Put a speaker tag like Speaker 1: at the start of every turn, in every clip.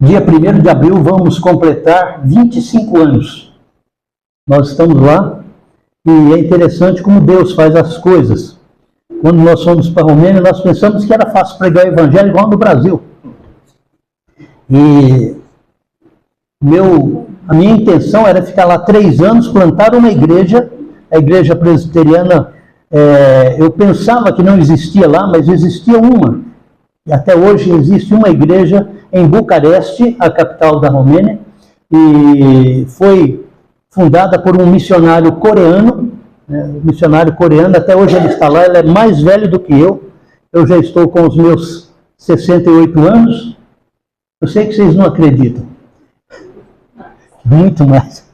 Speaker 1: Dia 1º de abril vamos completar 25 anos. Nós estamos lá e é interessante como Deus faz as coisas. Quando nós fomos para a Romênia, nós pensamos que era fácil pregar o evangelho igual no Brasil. E a minha intenção era ficar lá 3 anos, plantar uma igreja, a igreja presbiteriana, eu pensava que não existia lá, mas existia uma. E até hoje existe uma igreja em Bucareste, a capital da Romênia, e foi fundada por um missionário coreano, até hoje ele está lá, ele é mais velho do que eu já estou com os meus 68 anos, eu sei que vocês não acreditam, muito mais.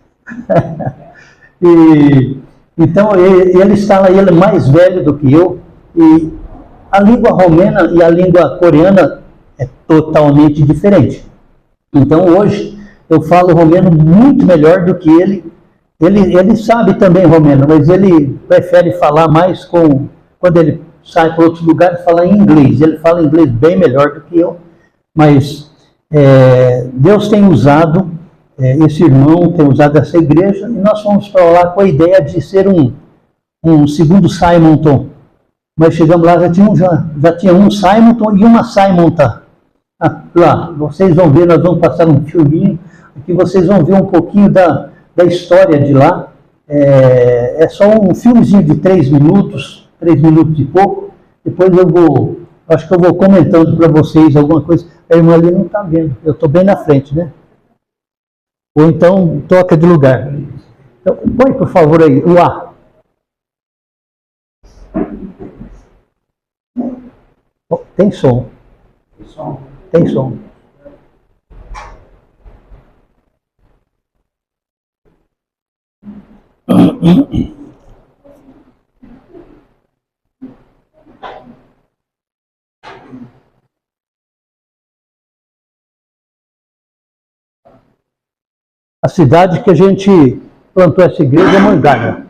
Speaker 1: Então ele está lá, ele é mais velho do que eu, e a língua romena e a língua coreana é totalmente diferente. Então hoje eu falo romeno muito melhor do que ele. Ele sabe também romeno, mas ele prefere falar mais quando ele sai para outros lugares, falar em inglês. Ele fala inglês bem melhor do que eu, mas Deus tem usado esse irmão, tem usado essa igreja, e nós fomos para lá com a ideia de ser um segundo Simonton. Mas chegamos lá, já tinha um Simonton e uma Simonta. Lá, vocês vão ver, nós vamos passar um filminho, aqui vocês vão ver um pouquinho da história de lá. É só um filmezinho de 3 minutos e pouco. Depois acho que eu vou comentando para vocês alguma coisa. A irmã ali não está vendo, eu estou bem na frente, né? Ou então, toca de lugar. Então, põe, por favor, aí, o A. Oh, tem som. Tem som. A cidade que a gente plantou essa igreja é Mangalha.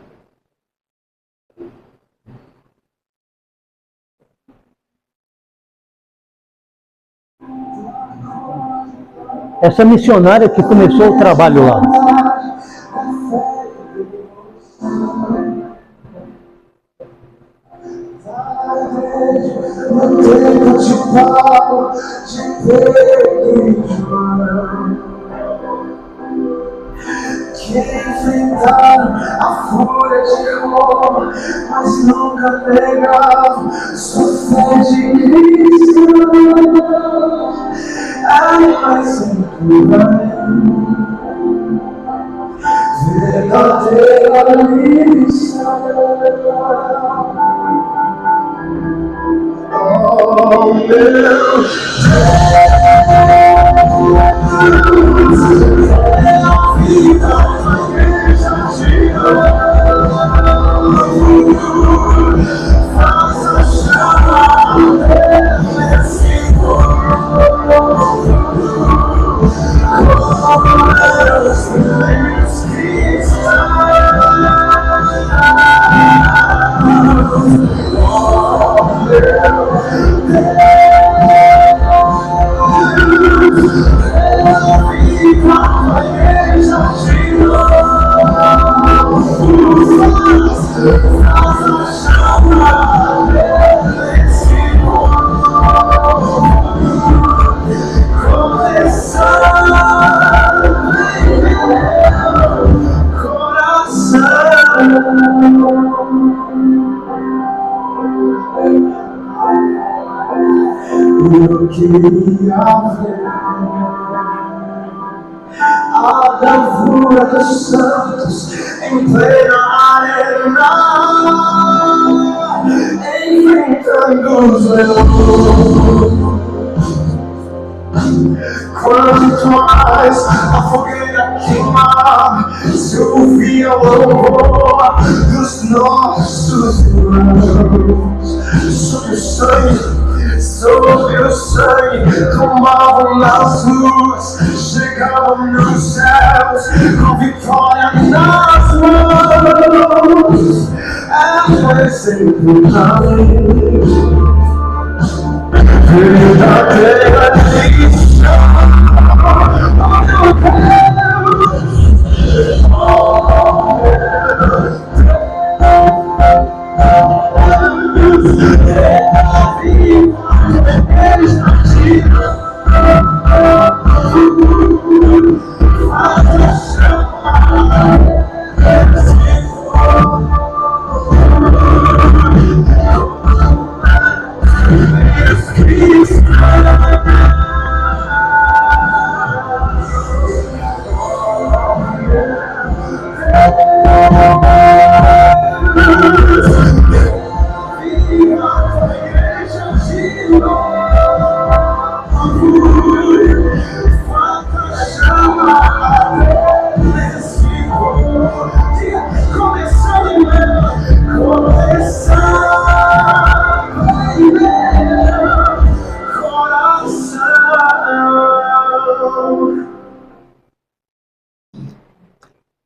Speaker 1: Essa missionária que começou o trabalho lá.
Speaker 2: Que enfrentaram a fúria de amor, mas nunca negaram sua fé de Cristo. Ai, mas sempre verdadeira missão. Oh, meu Deus. Eu queria ver a bravura dos santos em plena arena, enfrentando os leões. Quanto mais a fogueira queimava, se ouvia o louvor dos nossos irmãos. Sobre o sangue tomavam nas ruas, chegavam nos céus com vitória nas mãos. Ela é sempre verdadeira missão.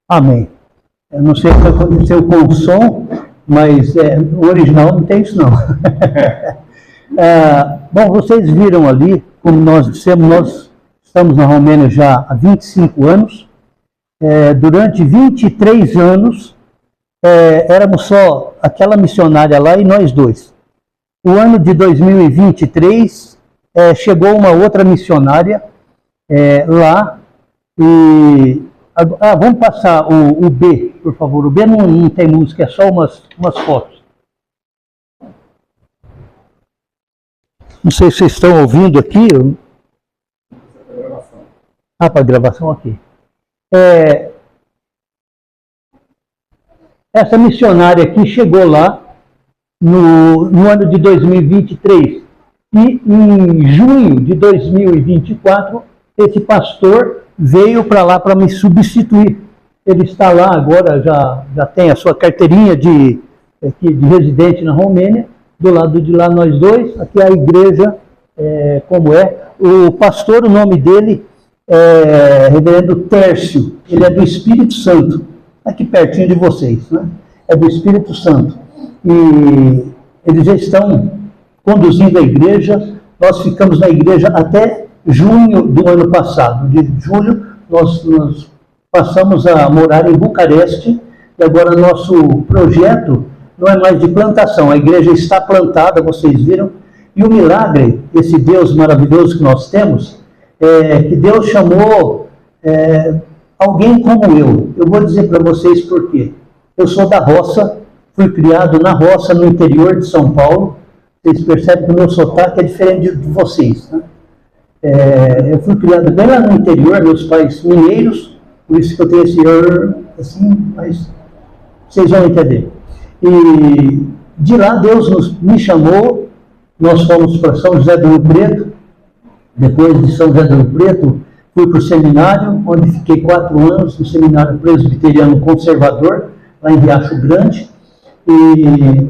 Speaker 1: Amém. Eu não sei o que aconteceu com o som, mas o original não tem isso não. Bom, vocês viram ali, como nós dissemos, nós estamos na Romênia já há 25 anos. Durante 23 anos, éramos só aquela missionária lá e nós dois. O ano de 2023, chegou uma outra missionária lá e... vamos passar o B, por favor. O B não tem música, é só umas fotos. Não sei se vocês estão ouvindo aqui. Para a gravação aqui. Essa missionária aqui chegou lá no ano de 2023. E em junho de 2024, esse pastor veio para lá para me substituir. Ele está lá agora, já tem a sua carteirinha de residente na Romênia. Do lado de lá nós dois, aqui a igreja, como é. O pastor, o nome dele é Reverendo Tércio, ele é do Espírito Santo, aqui pertinho de vocês, né? É do Espírito Santo. E eles já estão conduzindo a igreja. Nós ficamos na igreja até junho do ano passado. De julho, nós passamos a morar em Bucareste, e agora nosso projeto não é mais de plantação. A igreja está plantada, vocês viram, e o milagre, esse Deus maravilhoso que nós temos, que Deus chamou alguém como eu. Eu vou dizer para vocês por quê. Eu sou da roça, fui criado na roça, no interior de São Paulo. Vocês percebem que o meu sotaque é diferente de vocês, né? Eu fui criado bem lá no interior, meus pais mineiros, por isso que eu tenho esse assim, mas vocês vão entender. E de lá Deus me chamou, nós fomos para São José do Rio Preto. Depois de São José do Rio Preto, fui para o seminário, onde fiquei 4 anos, no seminário presbiteriano conservador, lá em Riacho Grande. E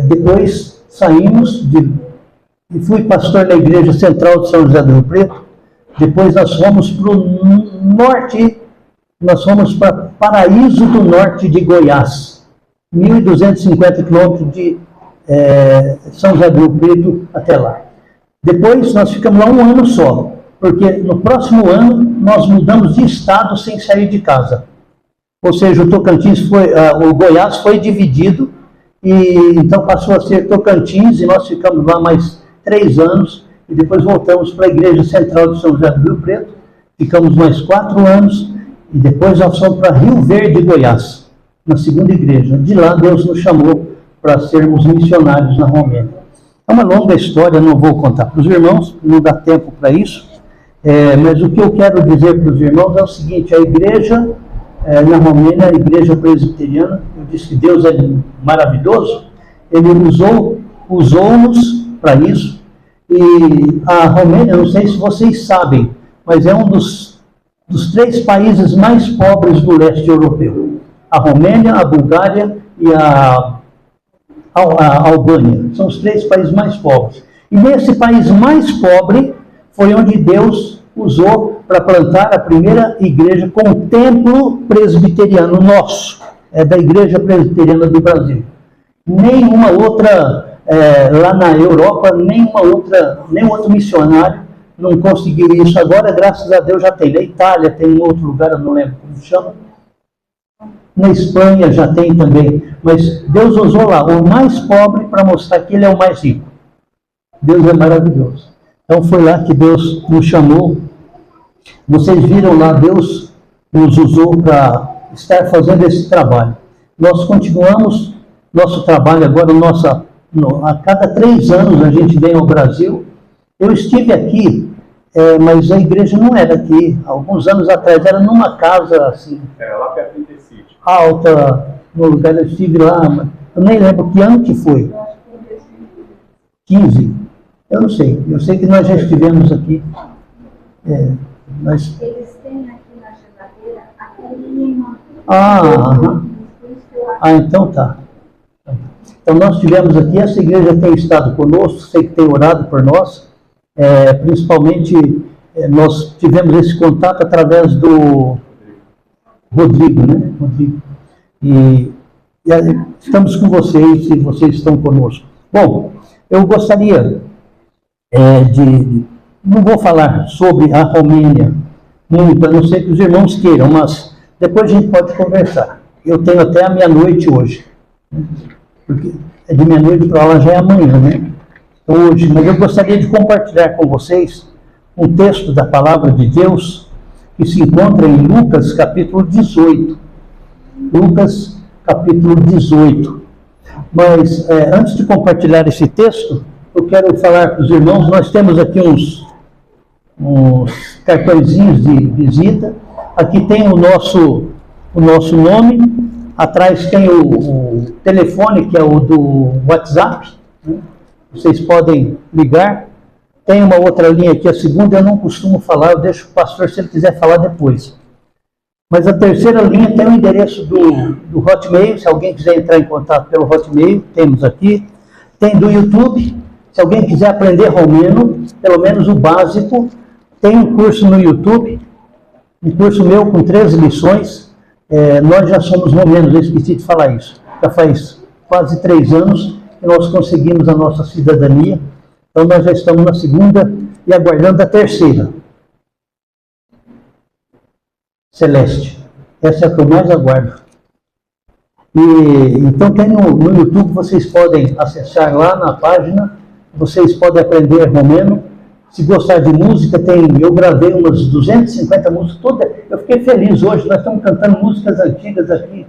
Speaker 1: depois saímos e fui pastor na igreja central de São José do Rio Preto. Depois nós fomos para o norte, nós fomos para Paraíso do Norte de Goiás, 1.250 quilômetros de São José do Rio Preto até lá. Depois nós ficamos lá um ano só, porque no próximo ano nós mudamos de estado sem sair de casa. Ou seja, o Goiás foi dividido, e então passou a ser Tocantins, e nós ficamos lá mais 3 anos, e depois voltamos para a Igreja Central de São José do Rio Preto, ficamos mais 4 anos, e depois nós fomos para Rio Verde, Goiás, na segunda igreja. De lá Deus nos chamou para sermos missionários na Romênia. É uma longa história, não vou contar para os irmãos, não dá tempo para isso, mas o que eu quero dizer para os irmãos é o seguinte: a igreja na Romênia, a igreja presbiteriana, eu disse que Deus é maravilhoso, Ele usou-nos para isso. E a Romênia, não sei se vocês sabem, mas é um dos 3 países mais pobres do leste europeu. A Romênia, a Bulgária e a Albânia. São os 3 países mais pobres. E nesse país mais pobre foi onde Deus usou para plantar a primeira igreja com o templo presbiteriano nosso, da Igreja Presbiteriana do Brasil. Nenhuma outra, lá na Europa, nenhum outro missionário não conseguiu isso. Agora, graças a Deus, já tem. Na Itália tem um outro lugar, eu não lembro como se chama. Na Espanha já tem também. Mas Deus usou lá o mais pobre para mostrar que Ele é o mais rico. Deus é maravilhoso. Então foi lá que Deus nos chamou. Vocês viram lá, Deus nos usou para estar fazendo esse trabalho. Nós continuamos nosso trabalho agora, a cada 3 anos a gente vem ao Brasil. Eu estive aqui, mas a igreja não era aqui. Alguns anos atrás, era numa casa assim.
Speaker 3: Era lá perto do Tecido.
Speaker 1: Alta, no lugar eu estive lá. Eu nem lembro que ano que foi. 15. Eu não sei. Eu sei que nós já estivemos aqui.
Speaker 4: Eles têm aqui na geladeira aquele...
Speaker 1: Então tá. Então nós estivemos aqui, essa igreja tem estado conosco, sei que tem orado por nós. Principalmente nós tivemos esse contato através do Rodrigo, né? Rodrigo. E estamos com vocês e vocês estão conosco. Bom, eu gostaria não vou falar sobre a Romênia muito, a não ser que os irmãos queiram, mas depois a gente pode conversar. Eu tenho até a meia-noite hoje, né? Porque é de meia-noite para lá já é amanhã, né? Hoje, mas eu gostaria de compartilhar com vocês um texto da Palavra de Deus que se encontra em Lucas capítulo 18. Lucas capítulo 18. Mas antes de compartilhar esse texto, eu quero falar para os irmãos, nós temos aqui uns cartõezinhos de visita. Aqui tem o nosso nome, atrás tem o telefone, que é o do WhatsApp, né? Vocês podem ligar. Tem uma outra linha aqui, a segunda eu não costumo falar, eu deixo o pastor se ele quiser falar depois. Mas a terceira linha tem o endereço do Hotmail, se alguém quiser entrar em contato pelo Hotmail, temos aqui. Tem do YouTube, se alguém quiser aprender romeno, pelo menos o básico, tem um curso no YouTube, um curso meu com 13 lições. Nós já somos romenos, eu esqueci de falar isso. Já faz quase 3 anos que nós conseguimos a nossa cidadania. Então nós já estamos na segunda e aguardando a terceira. Celeste. Essa é a que eu mais aguardo. Então tem no YouTube, vocês podem acessar lá na página, vocês podem aprender romeno. Se gostar de música, eu gravei umas 250 músicas todas. Eu fiquei feliz hoje, nós estamos cantando músicas antigas aqui.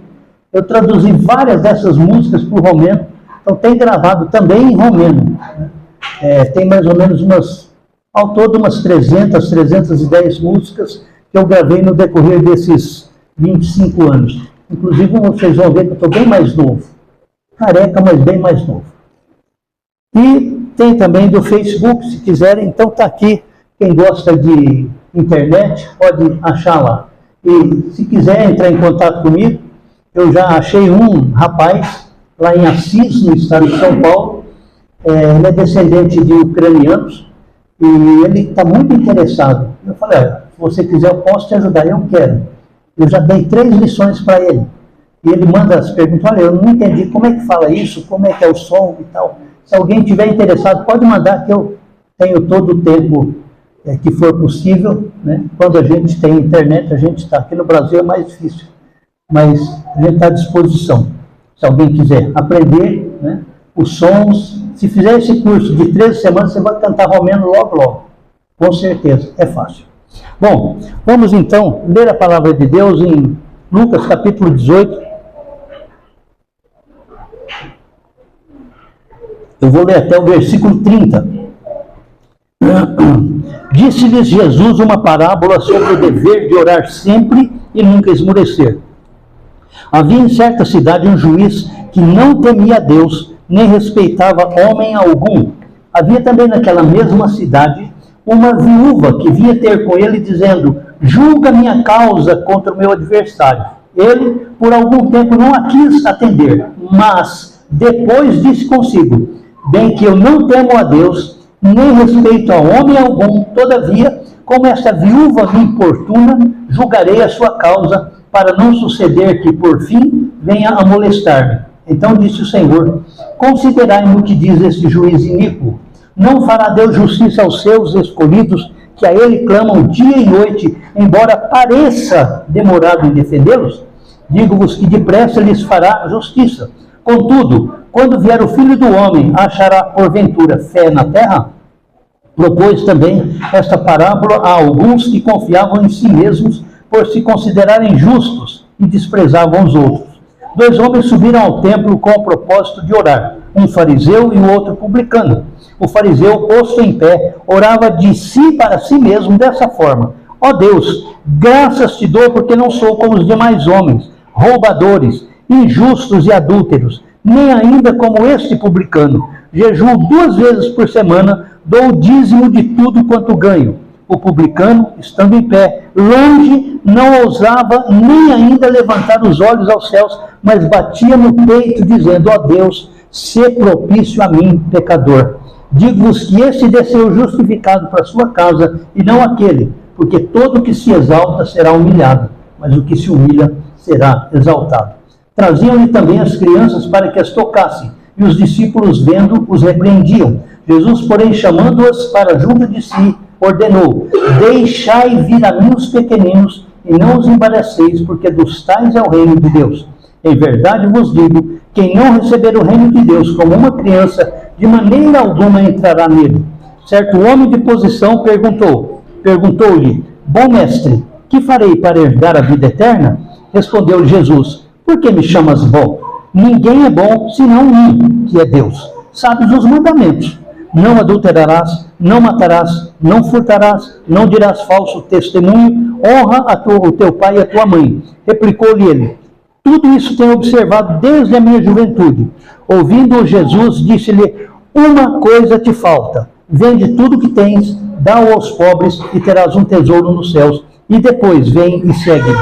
Speaker 1: Eu traduzi várias dessas músicas para o romeno, então tem gravado também em romeno. Tem mais ou menos ao todo umas 300, 310 músicas que eu gravei no decorrer desses 25 anos. Inclusive, vocês vão ver que eu estou bem mais novo. Careca, mas bem mais novo. E tem também do Facebook, se quiserem. Então está aqui. Quem gosta de internet pode achar lá. E se quiser entrar em contato comigo, eu já achei um rapaz lá em Assis, no estado de São Paulo. Ele é descendente de ucranianos e ele está muito interessado. Eu falei, se você quiser eu posso te ajudar, eu quero. Eu já dei 3 lições para ele. E ele manda as perguntas, olha, eu não entendi como é que fala isso, como é que é o som e tal. Se alguém tiver interessado, pode mandar que eu tenho todo o tempo que for possível, né? Quando a gente tem internet, a gente está. Aqui no Brasil é mais difícil, mas a gente está à disposição. Se alguém quiser aprender, né, os sons, se fizer esse curso de 13 semanas, você vai cantar romeno logo, logo. Com certeza, é fácil. Bom, vamos então ler a palavra de Deus em Lucas capítulo 18. Eu vou ler até o versículo 30. Disse-lhes Jesus uma parábola sobre o dever de orar sempre e nunca esmorecer. Havia em certa cidade um juiz que não temia a Deus, nem respeitava homem algum. Havia também naquela mesma cidade uma viúva que vinha ter com ele, dizendo, julga minha causa contra o meu adversário. Ele, por algum tempo, não a quis atender, mas depois disse consigo, bem que eu não temo a Deus, nem respeito a homem algum, todavia, como esta viúva me importuna, julgarei a sua causa, para não suceder que, por fim, venha a molestar-me. Então disse o Senhor, considerai-me o que diz este juiz iníquo. Não fará Deus justiça aos seus escolhidos, que a ele clamam dia e noite, embora pareça demorado em defendê-los? Digo-vos que depressa lhes fará justiça. Contudo, quando vier o Filho do Homem, achará porventura fé na terra? Propôs também esta parábola a alguns que confiavam em si mesmos, por se considerarem justos e desprezavam os outros. 2 homens subiram ao templo com o propósito de orar, um fariseu e o outro publicano. O fariseu, posto em pé, orava de si para si mesmo dessa forma, ó Deus, graças te dou porque não sou como os demais homens, roubadores, injustos e adúlteros, nem ainda como este publicano. Jejuo 2 vezes por semana, dou o dízimo de tudo quanto ganho. O publicano, estando em pé, longe, não ousava nem ainda levantar os olhos aos céus, mas batia no peito, dizendo, ó Deus, sê propício a mim, pecador. Digo-vos que este desceu justificado para sua casa, e não aquele, porque todo que se exalta será humilhado, mas o que se humilha será exaltado. Traziam-lhe também as crianças para que as tocassem, e os discípulos, vendo, os repreendiam. Jesus, porém, chamando-as para junto de si, ordenou: deixai vir a mim os pequeninos, e não os embaraceis, porque dos tais é o reino de Deus. Em verdade vos digo, quem não receber o reino de Deus como uma criança, de maneira alguma entrará nele. Certo homem de posição perguntou-lhe: bom mestre, que farei para herdar a vida eterna? Respondeu-lhe Jesus: por que me chamas bom? Ninguém é bom, senão um, que é Deus. Sabes os mandamentos: não adulterarás, não matarás, não furtarás, não dirás falso testemunho, honra o teu pai e a tua mãe. Replicou-lhe ele: tudo isso tenho observado desde a minha juventude. Ouvindo Jesus, disse-lhe: uma coisa te falta. Vende tudo que tens, dá-o aos pobres, e terás um tesouro nos céus. E depois vem e segue-me.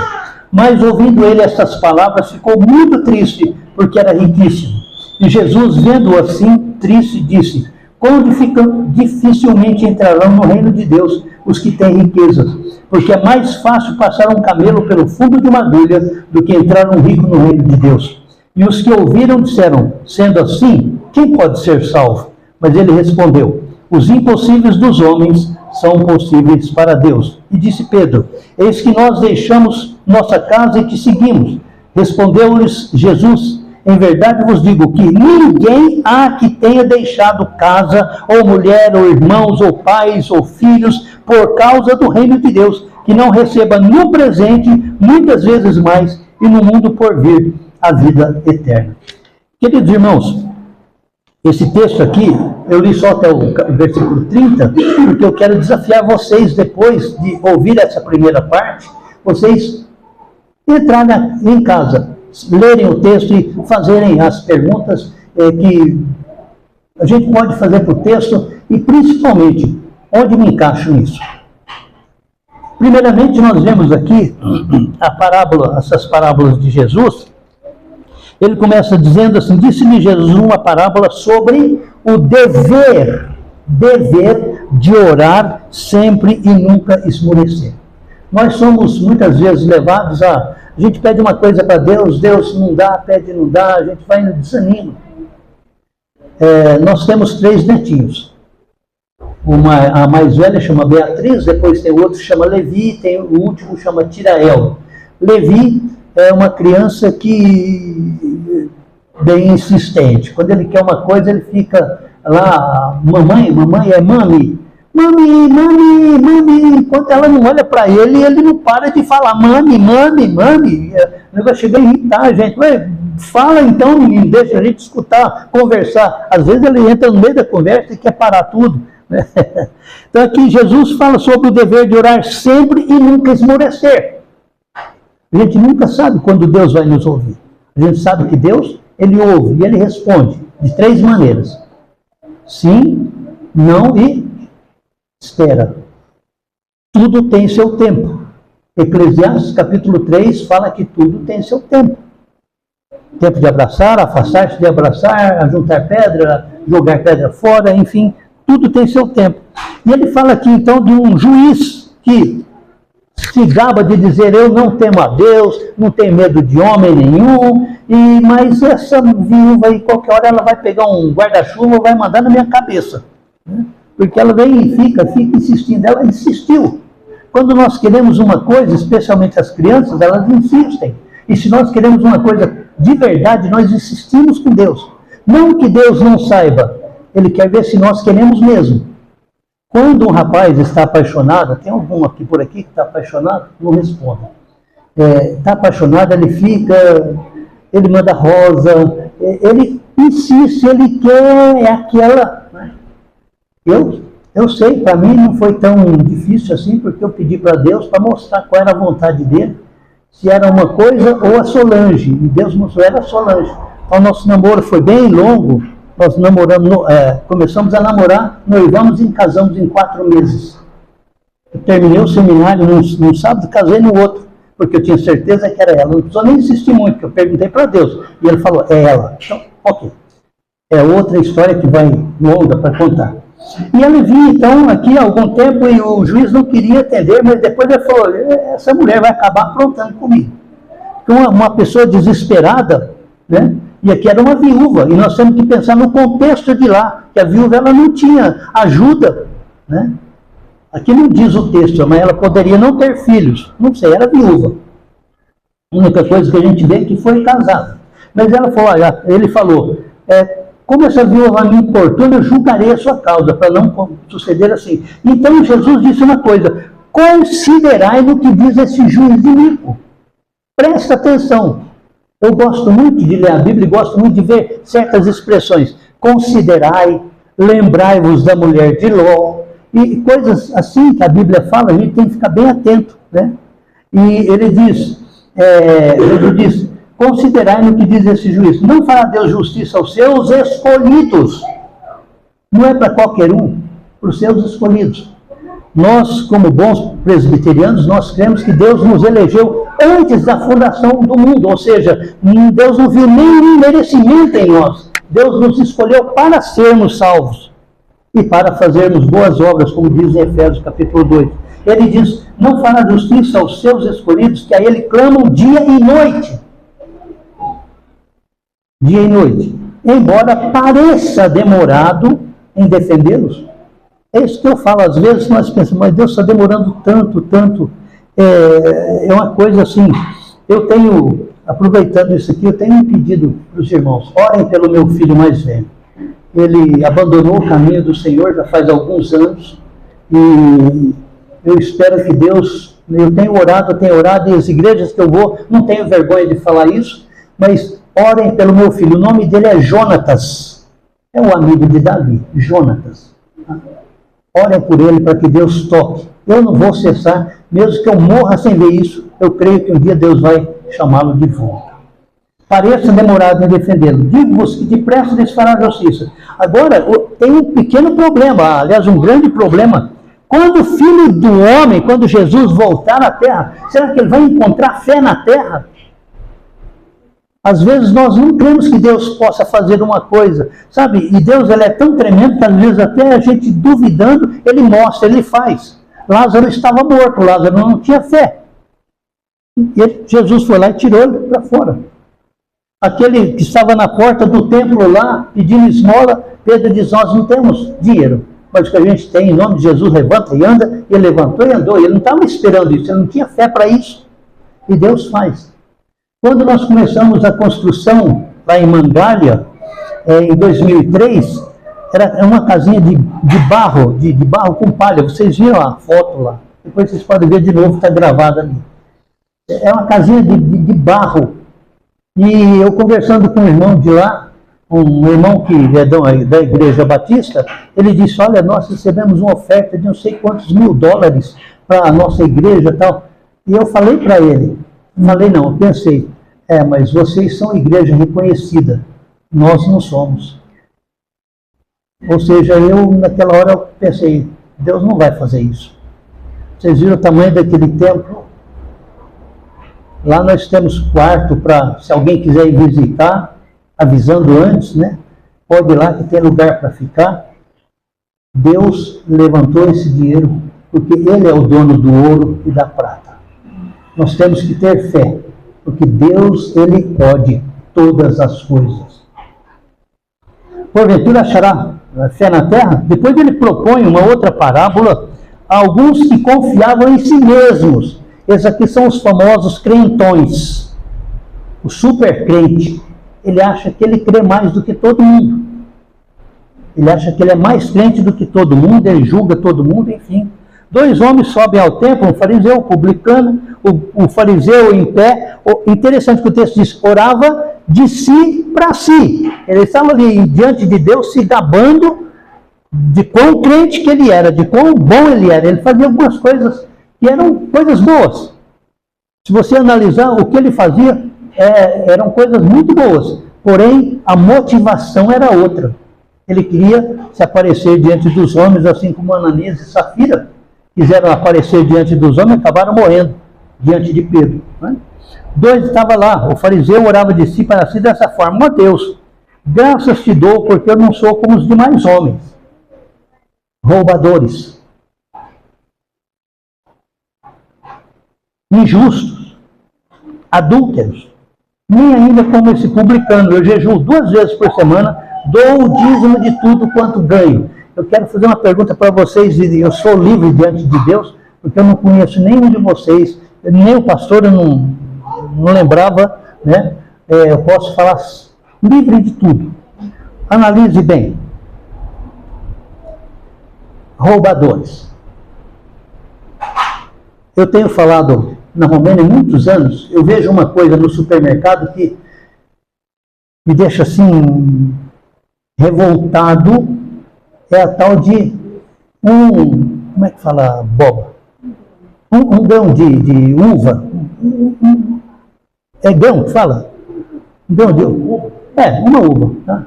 Speaker 1: Mas ouvindo ele estas palavras, ficou muito triste, porque era riquíssimo. E Jesus, vendo-o assim, triste, disse: quão dificilmente entrarão no reino de Deus os que têm riquezas, porque é mais fácil passar um camelo pelo fundo de uma agulha do que entrar um rico no reino de Deus. E os que ouviram disseram: sendo assim, quem pode ser salvo? Mas ele respondeu: os impossíveis dos homens são possíveis para Deus. E disse Pedro: eis que nós deixamos nossa casa e te seguimos. Respondeu-lhes Jesus: em verdade vos digo que ninguém há que tenha deixado casa, ou mulher, ou irmãos, ou pais, ou filhos, por causa do reino de Deus, que não receba no presente, muitas vezes mais, e no mundo por vir, a vida eterna. Queridos irmãos, esse texto aqui, eu li só até o versículo 30, porque eu quero desafiar vocês, depois de ouvir essa primeira parte, vocês entrarem em casa, lerem o texto e fazerem as perguntas que a gente pode fazer para o texto, e principalmente, onde me encaixo nisso? Primeiramente, nós vemos aqui a parábola, essas parábolas de Jesus. Ele começa dizendo assim: disse-lhe Jesus uma parábola sobre o dever de orar sempre e nunca esmorecer. Nós somos muitas vezes levados a gente pede uma coisa para Deus, Deus não dá, pede não dá, a gente vai no desanimo. Nós temos 3 netinhos. A mais velha chama Beatriz, depois tem o outro que chama Levi, tem o último que chama Tirael. Levi é uma criança que bem insistente. Quando ele quer uma coisa, ele fica lá: mamãe é mami. Mami. Enquanto ela não olha para ele, ele não para de falar mami. O negócio chega a irritar a gente. Ué, fala então, menino, deixa a gente escutar, conversar. Às vezes ele entra no meio da conversa e quer parar tudo. Então aqui Jesus fala sobre o dever de orar sempre e nunca esmorecer. A gente nunca sabe quando Deus vai nos ouvir. A gente sabe que Deus, ele ouve e ele responde de 3 maneiras: sim, não e espera. Tudo tem seu tempo. Eclesiastes capítulo 3 fala que tudo tem seu tempo. Tempo de abraçar, afastar-se de abraçar, juntar pedra, jogar pedra fora, enfim, tudo tem seu tempo. E ele fala aqui então de um juiz que se gaba de dizer: eu não temo a Deus, não tenho medo de homem nenhum, mas essa viúva aí, qualquer hora ela vai pegar um guarda-chuva e vai mandar na minha cabeça. Porque ela vem e fica insistindo. Ela insistiu. Quando nós queremos uma coisa, especialmente as crianças, elas insistem. E se nós queremos uma coisa de verdade, nós insistimos com Deus. Não que Deus não saiba, Ele quer ver se nós queremos mesmo. Quando um rapaz está apaixonado, tem algum aqui por aqui que está apaixonado? Não responda. Está apaixonado, ele fica, ele manda rosa, ele insiste, ele quer aquela. Eu sei, para mim não foi tão difícil assim, porque eu pedi para Deus para mostrar qual era a vontade dele, se era uma coisa ou a Solange, e Deus mostrou, era a Solange. Então nosso namoro foi bem longo, nós namoramos, começamos a namorar, noivamos e casamos em 4 meses. Eu terminei o seminário num sábado, casei no outro, porque eu tinha certeza que era ela. Não precisou nem insistir muito, porque eu perguntei para Deus, e ele falou: é ela. Então, ok. É outra história que vai longa para contar. E ele vinha, então, aqui há algum tempo e o juiz não queria atender, mas depois ele falou, essa mulher vai acabar aprontando comigo. Então, uma pessoa desesperada, né? E aqui era uma viúva, e nós temos que pensar no contexto de lá, que a viúva ela não tinha ajuda, né? Aqui não diz o texto, mas ela poderia não ter filhos, não sei, era viúva. A única coisa que a gente vê é que foi casada. Mas ela falou, olha, ele falou, como essa viúva me importuna, eu julgarei a sua causa, para não suceder assim. Então Jesus disse uma coisa, considerai no que diz esse juiz iníquo. Presta atenção. Eu gosto muito de ler a Bíblia e gosto muito de ver certas expressões. Considerai, lembrai-vos da mulher de Ló, e coisas assim que a Bíblia fala, a gente tem que ficar bem atento, né? E ele diz, Jesus diz, considerai no que diz esse juiz. Não fará Deus justiça aos seus escolhidos. Não é para qualquer um, para os seus escolhidos. Nós, como bons presbiterianos, nós cremos que Deus nos elegeu antes da fundação do mundo. Ou seja, Deus não viu nenhum merecimento em nós. Deus nos escolheu para sermos salvos e para fazermos boas obras, como diz em Efésios capítulo 2. Ele diz, não fará justiça aos seus escolhidos, que a ele clamam dia e noite. Dia e noite. Embora pareça demorado em defendê-los. É isso que eu falo. Às vezes nós pensamos, mas Deus está demorando tanto, tanto. É uma coisa assim. Eu tenho, aproveitando isso aqui, eu tenho um pedido para os irmãos. Orem pelo meu filho mais velho. Ele abandonou o caminho do Senhor já faz alguns anos. E eu espero que Deus... Eu tenho orado, e as igrejas que eu vou, não tenho vergonha de falar isso, mas orem pelo meu filho. O nome dele é Jonatas. É um amigo de Davi, Jonatas. Orem por ele para que Deus toque. Eu não vou cessar, mesmo que eu morra sem ver isso, eu creio que um dia Deus vai chamá-lo de volta. Pareça demorado em defendê-lo. Digo-vos que depressa lhes fará justiça. Agora, tem um pequeno problema, aliás, um grande problema. Quando o Filho do Homem, quando Jesus voltar à terra, será que ele vai encontrar fé na terra? Às vezes nós não cremos que Deus possa fazer uma coisa, sabe? E Deus ele é tão tremendo que às vezes até a gente duvidando, ele mostra, ele faz. Lázaro estava morto, Lázaro não tinha fé. E Jesus foi lá e tirou ele para fora. Aquele que estava na porta do templo lá, pedindo esmola, Pedro diz, nós não temos dinheiro, mas o que a gente tem, em nome de Jesus, levanta e anda. Ele levantou e andou, ele não estava esperando isso, ele não tinha fé para isso. E Deus faz. Quando nós começamos a construção lá em Mangalha, em 2003, era uma casinha de barro, de barro com palha. Vocês viram a foto lá? Depois vocês podem ver de novo, está gravada ali. É uma casinha de barro. E eu conversando com um irmão de lá, um irmão que é da Igreja Batista, ele disse, olha, nós recebemos uma oferta de não sei quantos $1.000 para a nossa igreja e tal. E eu falei para ele, eu pensei, mas vocês são igreja reconhecida, nós não somos. Ou seja, eu naquela hora eu pensei, Deus não vai fazer isso. Vocês viram o tamanho daquele templo? Lá nós temos quarto para, se alguém quiser ir visitar, avisando antes, né? Pode ir lá que tem lugar para ficar. Deus levantou esse dinheiro porque Ele é o dono do ouro e da prata. Nós temos que ter fé, porque Deus, Ele pode todas as coisas. Porventura achará fé na terra? Depois ele propõe uma outra parábola a alguns que confiavam em si mesmos. Esses aqui são os famosos crentões. O super crente. Ele acha que ele crê mais do que todo mundo. Ele acha que ele é mais crente do que todo mundo, ele julga todo mundo, enfim. 2 homens sobem ao templo, um fariseu, um publicano, o fariseu em pé. Interessante que o texto diz, orava de si para si. Ele estava ali diante de Deus se gabando de quão crente que ele era, de quão bom ele era. Ele fazia algumas coisas que eram coisas boas. Se você analisar o que ele fazia, eram coisas muito boas. Porém, a motivação era outra. Ele queria se aparecer diante dos homens, assim como Ananias e Safira quiseram aparecer diante dos homens e acabaram morrendo diante de Pedro. Né? 2 estava lá, o fariseu orava de si para si dessa forma, ó Deus, graças te dou porque eu não sou como os demais homens. roubadores, injustos, adúlteros, nem ainda como esse publicano. Eu jejuo 2 vezes por semana, dou o dízimo de tudo quanto ganho. Eu quero fazer uma pergunta para vocês, e eu sou livre diante de Deus, porque eu não conheço nenhum de vocês, nem o pastor, eu não lembrava, né? Eu posso falar livre de tudo. Analise bem. Roubadores. Eu tenho falado na Romênia há muitos anos, eu vejo uma coisa no supermercado que me deixa assim revoltado, é a tal de como é que fala boba? Um grão de uva. É grão que fala? Um grão de uva. Uma uva. Tá?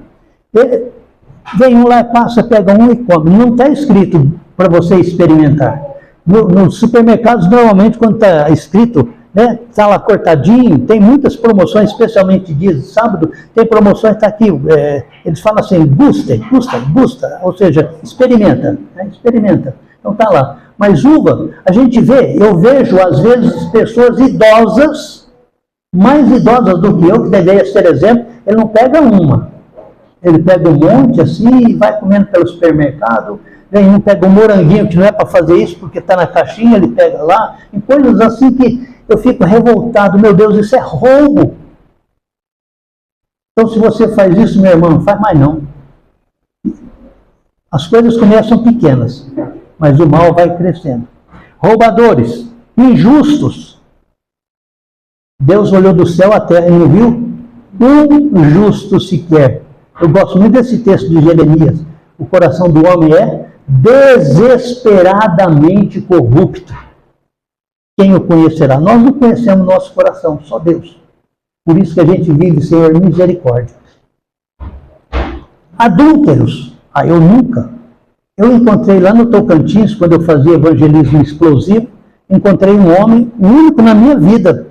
Speaker 1: Vem um lá, passa, pega um e come. Não está escrito para você experimentar. Nos supermercados, normalmente, quando está escrito, né, está lá cortadinho, tem muitas promoções, especialmente dias de sábado, tem promoções, está aqui, eles falam assim, gusta, ou seja, experimenta, né, experimenta. Então está lá. Mas uva, a gente vê, eu vejo às vezes pessoas idosas, mais idosas do que eu, que deveria ser exemplo, ele não pega uma, ele pega um monte assim e vai comendo pelo supermercado. Vem um, pega um moranguinho, que não é para fazer isso, porque está na caixinha, ele pega lá, e coisas assim que eu fico revoltado. Meu Deus, isso é roubo. Então, se você faz isso, meu irmão, não faz mais não. As coisas começam pequenas, mas o mal vai crescendo. Roubadores, injustos. Deus olhou do céu à terra e não viu um justo sequer. Eu gosto muito desse texto de Jeremias. O coração do homem é desesperadamente corrupto. Quem o conhecerá? Nós não conhecemos nosso coração, só Deus. Por isso que a gente vive, Senhor, misericórdia. Adúlteros. Eu nunca. Eu encontrei lá no Tocantins, quando eu fazia evangelismo explosivo, encontrei um homem, o único na minha vida.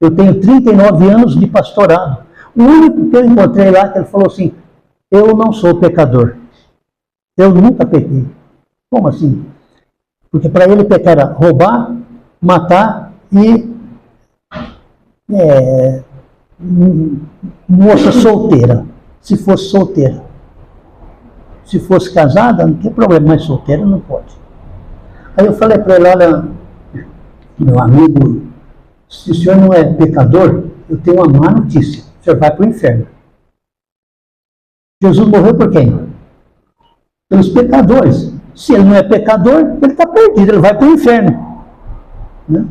Speaker 1: Eu tenho 39 anos de pastorado. O único que eu encontrei lá, que ele falou assim, eu não sou pecador. Eu nunca pequei. Como assim? Porque para ele pecar era roubar, matar e moça solteira. Se fosse solteira. Se fosse casada, não tem problema, mas solteira não pode. Aí eu falei para ele, olha, meu amigo, se o senhor não é pecador, eu tenho uma má notícia. O senhor vai para o inferno. Jesus morreu por quem? Pelos pecadores. Se ele não é pecador, ele está perdido, ele vai para o inferno. Né?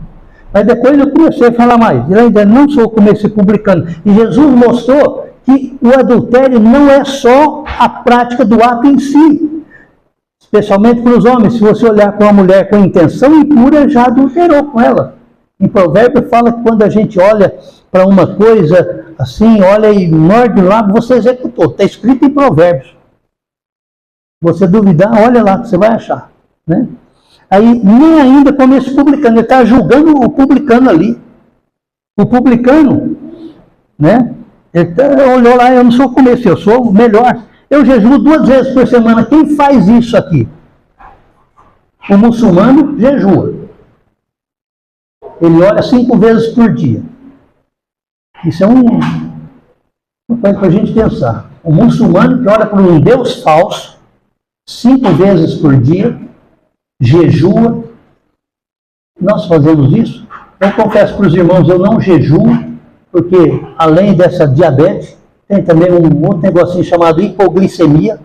Speaker 1: Mas depois eu comecei a falar mais. Eu ainda não sou como esse publicano. E Jesus mostrou que o adultério não é só a prática do ato em si. Especialmente para os homens. Se você olhar para uma mulher com intenção impura, já adulterou com ela. Em Provérbio fala que quando a gente olha para uma coisa assim, olha e morde o lábio, você executou. Está escrito em Provérbios. Você duvidar, olha lá que você vai achar. Né? Aí, nem ainda como esse publicano, ele está julgando o publicano ali. O publicano, né? Ele olhou lá, eu não sou como esse, eu sou o melhor. Eu jejuo 2 vezes por semana. Quem faz isso aqui? O muçulmano jejua. Ele ora 5 vezes por dia. Isso é uma coisa para a gente pensar. O muçulmano que ora por um Deus falso, 5 vezes por dia, jejua. Nós fazemos isso. Eu confesso para os irmãos, eu não jejuo, porque além dessa diabetes, tem também um outro negocinho chamado hipoglicemia.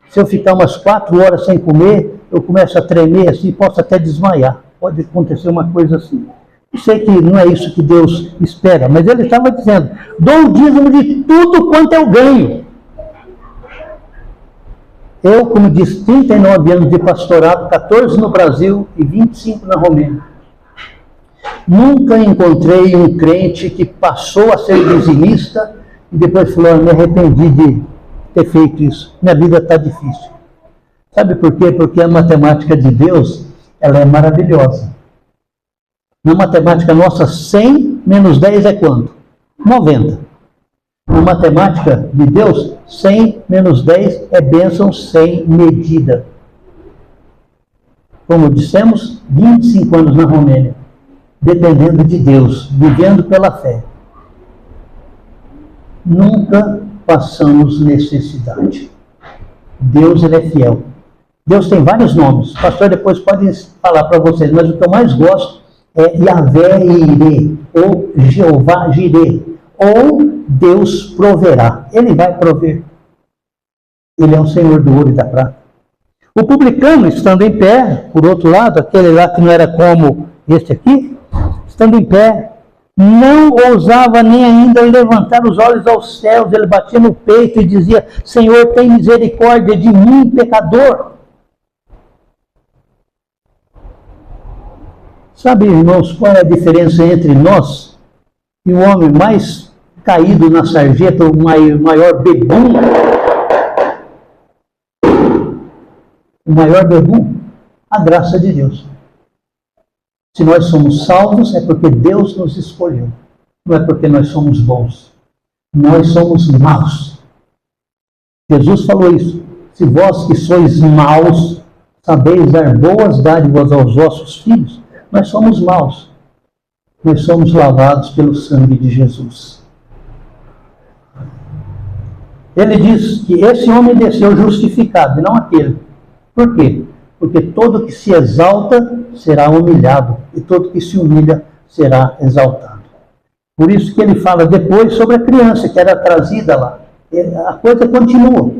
Speaker 1: Se eu ficar umas 4 horas sem comer, eu começo a tremer assim, posso até desmaiar. Pode acontecer uma coisa assim. Eu sei que não é isso que Deus espera, mas ele estava dizendo, dou o dízimo de tudo quanto eu ganho. Eu, como disse, 39 anos de pastorado, 14 no Brasil e 25 na Romênia. Nunca encontrei um crente que passou a ser dizimista e depois falou, me arrependi de ter feito isso. Minha vida está difícil. Sabe por quê? Porque a matemática de Deus, ela é maravilhosa. Na matemática nossa, 100 menos 10 é quanto? 90. Na matemática de Deus, 100 menos 10 é bênção sem medida. como dissemos, 25 anos na Romênia, dependendo de Deus, vivendo pela fé. Nunca passamos necessidade. Deus, ele é fiel. Deus tem vários nomes. O pastor depois pode falar para vocês, mas o que eu mais gosto é Yahvé Irê, ou Jeová Jirê, ou Deus proverá. Ele vai prover. Ele é o Senhor do ouro e da prata. O publicano, estando em pé, por outro lado, aquele lá que não era como este aqui, estando em pé, não ousava nem ainda levantar os olhos aos céus. Ele batia no peito e dizia: Senhor, tem misericórdia de mim, pecador. Sabe, irmãos, qual é a diferença entre nós e o homem mais caído na sarjeta, o maior bebum? O maior bebum? A graça de Deus. Se nós somos salvos, é porque Deus nos escolheu. Não é porque nós somos bons. Nós somos maus. Jesus falou isso. Se vós que sois maus, sabeis dar boas dádivas aos vossos filhos, nós somos maus. Nós somos lavados pelo sangue de Jesus. Ele diz que esse homem desceu justificado, e não aquele. Por quê? Porque todo que se exalta será humilhado, e todo que se humilha será exaltado. Por isso que ele fala depois sobre a criança que era trazida lá. A coisa continua.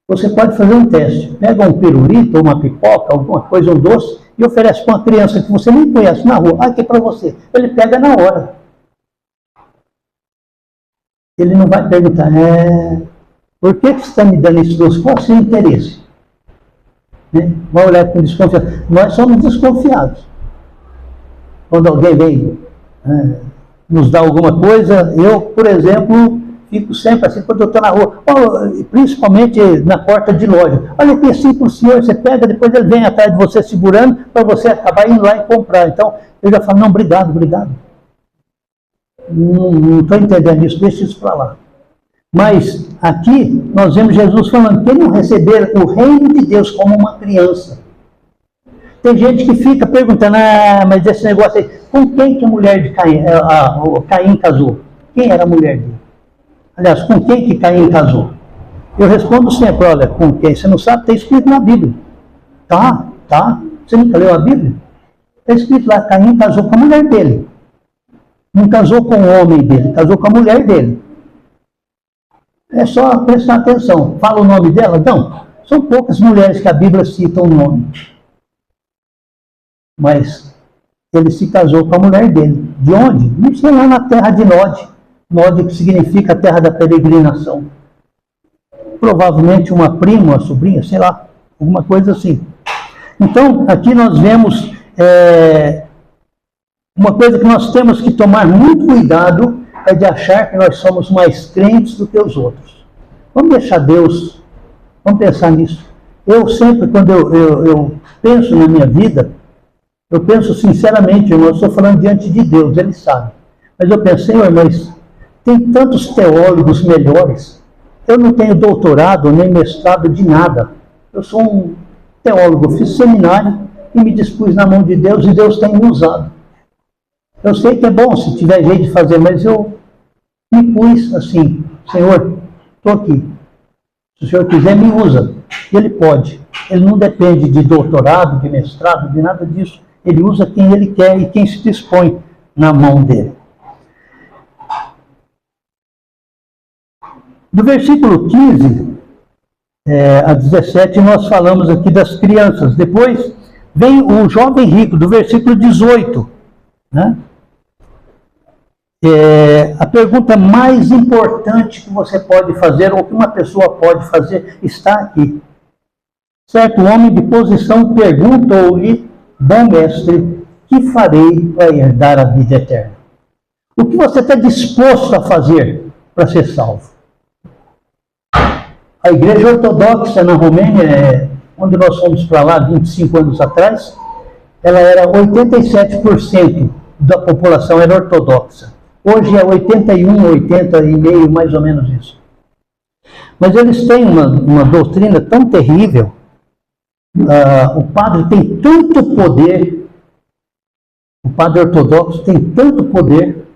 Speaker 1: Você pode fazer um teste. Pega um pirulito, uma pipoca, alguma coisa, um doce, e oferece para uma criança que você nem conhece na rua. Ah, aqui é para você. Ele pega na hora. Ele não vai perguntar, por que você está me dando esse doce? Qual é o seu interesse? Vai olhar com desconfiança. Nós somos desconfiados. Quando alguém vem nos dar alguma coisa, eu, por exemplo, fico sempre assim, quando eu estou na rua, principalmente na porta de loja. Olha aqui assim para o senhor, você pega, depois ele vem atrás de você segurando, para você acabar indo lá e comprar. Então, eu já falo, não, obrigado, obrigado. Não estou entendendo isso, deixa isso para lá. Mas aqui nós vemos Jesus falando que ele não receber o reino de Deus como uma criança. Tem gente que fica perguntando, mas esse negócio aí, com quem que a mulher de Caim casou? Quem era a mulher dele? Aliás, com quem que Caim casou? Eu respondo sempre, olha, com quem? Você não sabe? Está escrito na Bíblia. Tá. Você nunca leu a Bíblia? Está escrito lá, Caim casou com a mulher dele. Não casou com o homem dele, casou com a mulher dele. É só prestar atenção. Fala o nome dela? Não. São poucas mulheres que a Bíblia cita o nome. Mas ele se casou com a mulher dele. De onde? Não sei, lá na terra de Nod. Nod, que significa terra da peregrinação. Provavelmente uma prima, uma sobrinha, sei lá, alguma coisa assim. Então, aqui nós vemos uma coisa que nós temos que tomar muito cuidado, é de achar que nós somos mais crentes do que os outros. Vamos deixar Deus, vamos pensar nisso. Eu sempre, quando eu penso na minha vida, eu penso sinceramente, eu estou falando diante de Deus, Ele sabe. Mas eu penso, Senhor, mas tem tantos teólogos melhores. Eu não tenho doutorado nem mestrado de nada. Eu sou um teólogo, fiz seminário e me dispus na mão de Deus e Deus tem me usado. Eu sei que é bom se tiver jeito de fazer, mas eu me pus assim, Senhor, estou aqui. Se o Senhor quiser, me usa. Ele pode. Ele não depende de doutorado, de mestrado, de nada disso. Ele usa quem Ele quer e quem se dispõe na mão dele. Do versículo 15 a 17, nós falamos aqui das crianças. Depois vem o jovem rico, do versículo 18. Né? A pergunta mais importante que você pode fazer, ou que uma pessoa pode fazer, está aqui. Certo homem de posição perguntou-lhe, bom mestre, que farei para herdar a vida eterna? O que você está disposto a fazer para ser salvo? A igreja ortodoxa na Romênia, onde nós fomos para lá 25 anos atrás, ela era 87% da população era ortodoxa. Hoje é 81, 80,5%, mais ou menos isso. Mas eles têm uma doutrina tão terrível o padre tem tanto poder, o padre ortodoxo tem tanto poder,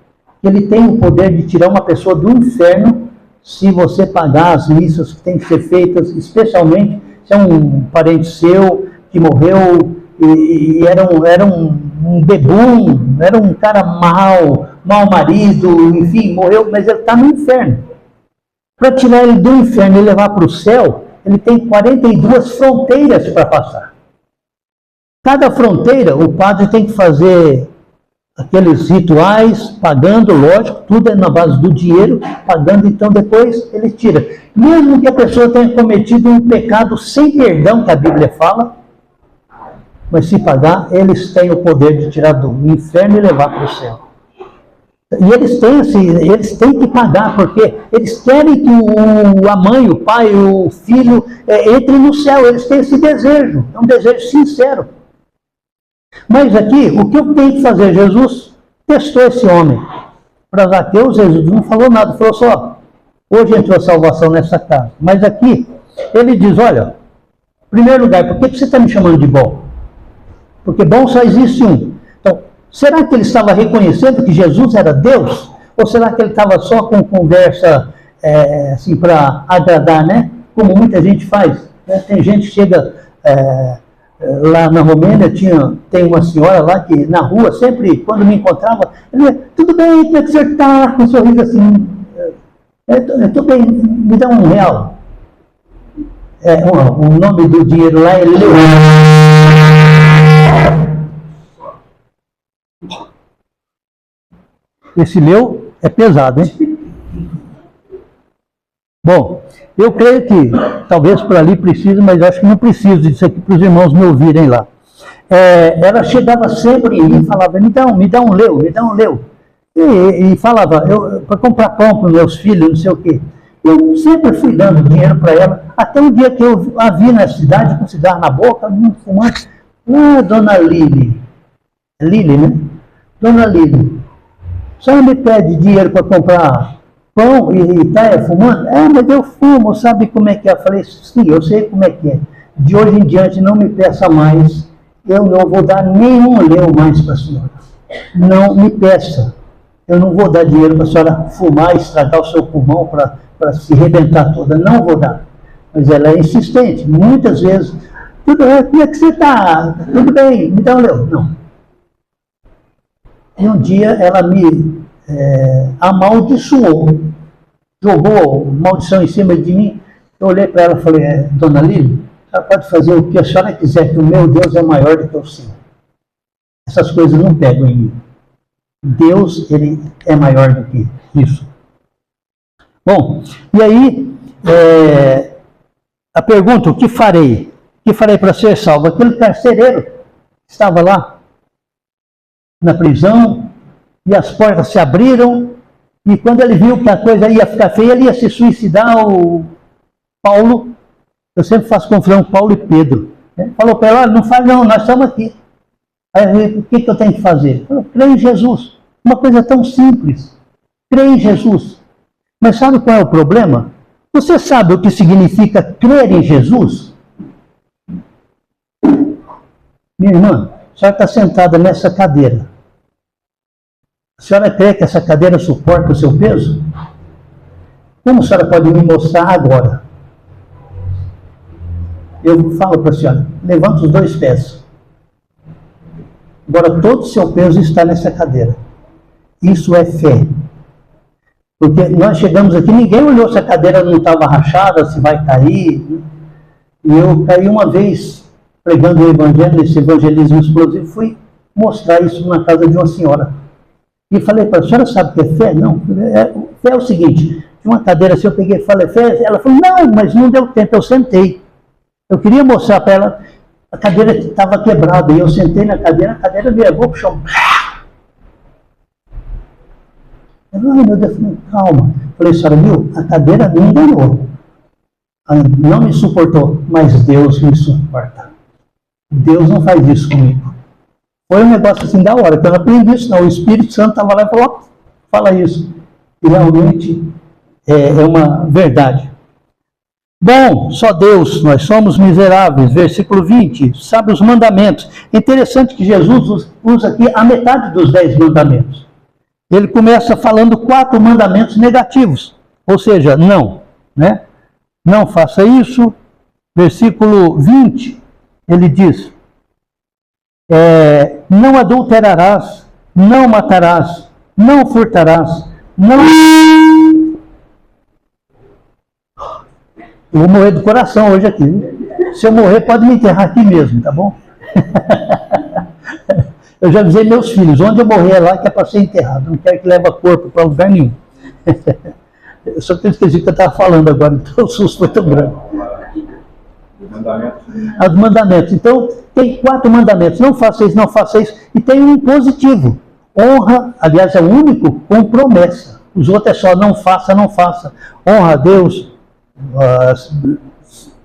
Speaker 1: que ele tem o poder de tirar uma pessoa do inferno se você pagar as missas que têm que ser feitas, especialmente se é um parente seu que morreu e era um bebum, era um cara mau marido, enfim, morreu, mas ele está no inferno. Para tirar ele do inferno e levar para o céu, ele tem 42 fronteiras para passar. Cada fronteira, o padre tem que fazer aqueles rituais, pagando, lógico, tudo é na base do dinheiro, pagando, então depois ele tira. Mesmo que a pessoa tenha cometido um pecado sem perdão, que a Bíblia fala, mas se pagar, eles têm o poder de tirar do inferno e levar para o céu. E eles têm que pagar, porque eles querem que a mãe, o pai, o filho entrem no céu, eles têm esse desejo, é um desejo sincero. Mas aqui, o que eu tenho que fazer? Jesus testou esse homem. Para Zaqueu, Jesus não falou nada, falou só, hoje entrou a salvação nessa casa. Mas aqui, ele diz, olha, em primeiro lugar, por que você está me chamando de bom? Porque bom só existe um. Então, será que ele estava reconhecendo que Jesus era Deus? Ou será que ele estava só com conversa, assim, para agradar, né? Como muita gente faz. Né? Tem gente que chega... lá na Romênia tem uma senhora lá que na rua, sempre quando me encontrava, ela dizia, tudo bem, como é que você está? Com um sorriso assim, tudo bem, me dá R$1. O nome do dinheiro lá é Leu. Esse Leu é pesado, hein? Bom, eu creio que talvez por ali precise, mas acho que não preciso disso aqui para os irmãos me ouvirem lá. Ela chegava sempre e falava, me dá um Leu. E falava, para comprar pão para os meus filhos, não sei o quê. Eu sempre fui dando dinheiro para ela, até um dia que eu a vi na cidade, com cigarro na boca, fumando. Dona Lili. Lili, né? Dona Lili, a senhora me pede dinheiro para comprar pão e está fumando? Mas eu fumo, sabe como é que é? Eu falei, sim, eu sei como é que é. De hoje em diante, não me peça mais, eu não vou dar nenhum Leu mais para a senhora. Não me peça. Eu não vou dar dinheiro para a senhora fumar, estragar o seu pulmão para se rebentar toda. Não vou dar. Mas ela é insistente. Muitas vezes, como é que você está? Tudo bem, me dá um Leu. Não. E um dia ela me amaldiçoou, jogou maldição em cima de mim. Eu olhei para ela e falei, Dona Lili, a senhora pode fazer o que a senhora quiser, que o meu Deus é maior do que o seu. Essas coisas não pegam em mim. Deus, ele é maior do que isso. Bom, e aí, a pergunta, o que farei? O que farei para ser salvo? Aquele carcereiro estava lá, na prisão, e as portas se abriram, e quando ele viu que a coisa ia ficar feia, ele ia se suicidar. O Paulo, eu sempre faço confusão com Paulo e Pedro, né? Falou para ela, não faz não, nós estamos aqui. Aí, o que eu tenho que fazer? Falou, crê em Jesus. Uma coisa tão simples, crê em Jesus. Mas sabe qual é o problema? Você sabe o que significa crer em Jesus? Minha irmã, a senhora está sentada nessa cadeira. A senhora crê que essa cadeira suporta o seu peso? Como a senhora pode me mostrar agora? Eu falo para a senhora, levanta os 2 pés. Agora todo o seu peso está nessa cadeira. Isso é fé. Porque nós chegamos aqui, ninguém olhou se a cadeira não estava rachada, se vai cair. E eu caí uma vez pregando o evangelho, esse evangelismo explosivo, fui mostrar isso na casa de uma senhora. E falei para a senhora, sabe o que é fé? Não. Fé é o seguinte, tinha uma cadeira assim, eu peguei e falei, fé? Ela falou, não, mas não deu tempo, eu sentei. Eu queria mostrar para ela, a cadeira estava quebrada, e eu sentei na cadeira, a cadeira me levou para o chão. Ai, meu Deus, calma. Falei, senhora, viu? A cadeira me enganou. Não me suportou, mas Deus me suporta. Deus não faz isso comigo. Foi um negócio assim da hora, que eu não aprendi isso não. O Espírito Santo estava lá e falou, fala isso. E realmente é uma verdade. Bom, só Deus, nós somos miseráveis. Versículo 20, sabe os mandamentos. É interessante que Jesus usa aqui a metade dos 10 mandamentos. Ele começa falando 4 mandamentos negativos. Ou seja, não, né? Não faça isso. Versículo 20, ele diz, não adulterarás, não matarás, não furtarás, não... Eu vou morrer do coração hoje aqui. Se eu morrer, pode me enterrar aqui mesmo, tá bom? Eu já avisei meus filhos, onde eu morrer é lá que é para ser enterrado. Não quero que leve corpo para lugar nenhum. Eu só tenho esquecido que eu estava falando agora, então o susto foi tão grande. Os mandamentos. Então, tem 4 mandamentos. Não faça isso, não faça isso. E tem um positivo. Honra, aliás, é o único com promessa. Os outros é só não faça, não faça. Honra a Deus,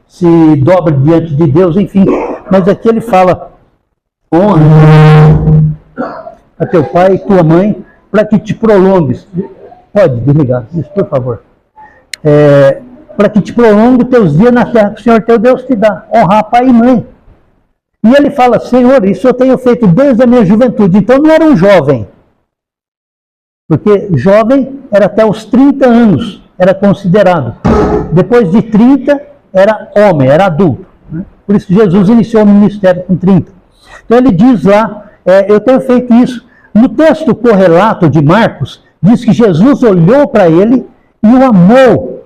Speaker 1: se dobra diante de Deus, enfim. Mas aqui ele fala, honra a teu pai e tua mãe, para que te prolongues. Pode desligar isso, por favor. Para que te prolongue teus dias na terra que o Senhor teu Deus te dá. Honrar pai e mãe. E ele fala, Senhor, isso eu tenho feito desde a minha juventude. Então não era um jovem. Porque jovem era até os 30 anos, era considerado. Depois de 30, era homem, era adulto. Né? Por isso Jesus iniciou o ministério com 30. Então ele diz lá, eu tenho feito isso. No texto correlato de Marcos, diz que Jesus olhou para ele e o amou.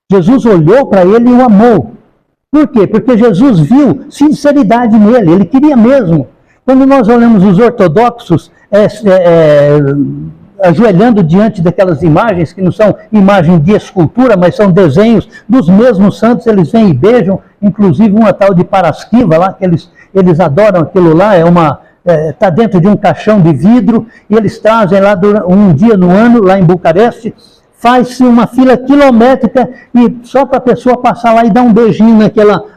Speaker 1: Jesus olhou para ele e o amou. Por quê? Porque Jesus viu sinceridade nele, ele queria mesmo. Quando nós olhamos os ortodoxos ajoelhando diante daquelas imagens, que não são imagens de escultura, mas são desenhos dos mesmos santos, eles vêm e beijam, inclusive uma tal de Parasquiva lá, que eles adoram aquilo lá, está dentro de um caixão de vidro, e eles trazem lá um dia no ano, lá em Bucareste, faz-se uma fila quilométrica e só para a pessoa passar lá e dar um beijinho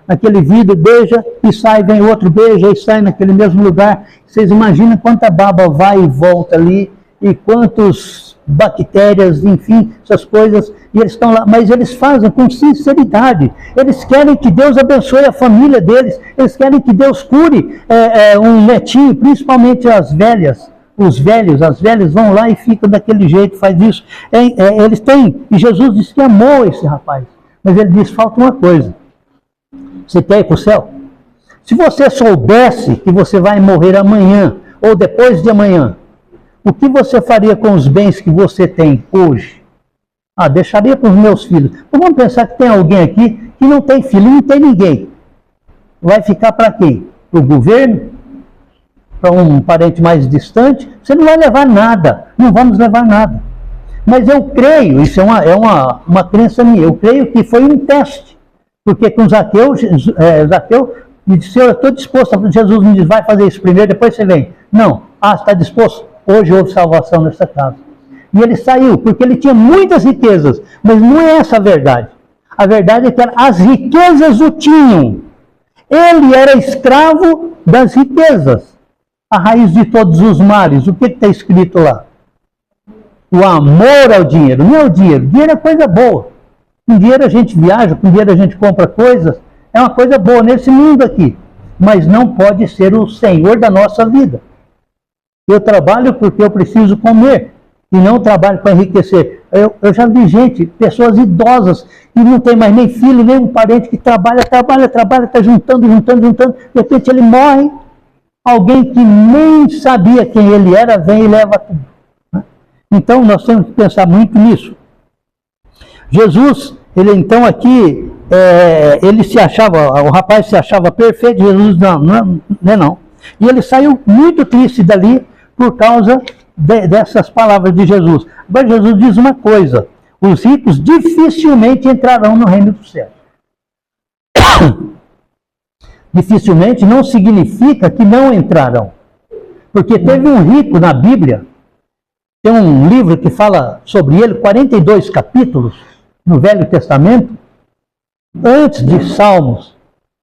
Speaker 1: naquele vidro, beija e sai, vem outro, beija e sai naquele mesmo lugar. Vocês imaginam quanta baba vai e volta ali e quantas bactérias, enfim, essas coisas, e eles estão lá, mas eles fazem com sinceridade. Eles querem que Deus abençoe a família deles, eles querem que Deus cure um netinho, principalmente as velhas. Os velhos, as velhas vão lá e ficam daquele jeito, faz isso. Eles têm, e Jesus disse que amou esse rapaz. Mas ele disse, falta uma coisa. Você quer ir para o céu? Se você soubesse que você vai morrer amanhã, ou depois de amanhã, o que você faria com os bens que você tem hoje? Deixaria para os meus filhos. Então vamos pensar que tem alguém aqui que não tem filho, não tem ninguém. Vai ficar para quem? Para o governo? Para um parente mais distante? Você não vai levar nada, não vamos levar nada. Mas eu creio, isso é uma crença minha, eu creio que foi um teste. Porque com Zaqueu me disse, eu estou disposto, Jesus me diz, vai fazer isso primeiro, depois você vem. Não, está disposto? Hoje houve salvação nessa casa. E ele saiu, porque ele tinha muitas riquezas, mas não é essa a verdade. A verdade é que as riquezas o tinham. Ele era escravo das riquezas. A raiz de todos os males, o que está escrito lá? O amor ao dinheiro, não é o dinheiro. Dinheiro é coisa boa. Com dinheiro a gente viaja, com dinheiro a gente compra coisas. É uma coisa boa nesse mundo aqui. Mas não pode ser o Senhor da nossa vida. Eu trabalho porque eu preciso comer. E não trabalho para enriquecer. Eu já vi gente, pessoas idosas, que não tem mais nem filho, nem um parente, que trabalha, está juntando. De repente ele morre. Alguém que nem sabia quem ele era, vem e leva tudo. Então, nós temos que pensar muito nisso. Jesus, ele então aqui, ele se achava, o rapaz se achava perfeito, Jesus não. E ele saiu muito triste dali por causa dessas palavras de Jesus. Agora, Jesus diz uma coisa, os ricos dificilmente entrarão no reino do céu. Dificilmente não significa que não entrarão. Porque teve um rico na Bíblia, tem um livro que fala sobre ele, 42 capítulos, no Velho Testamento, antes de Salmos,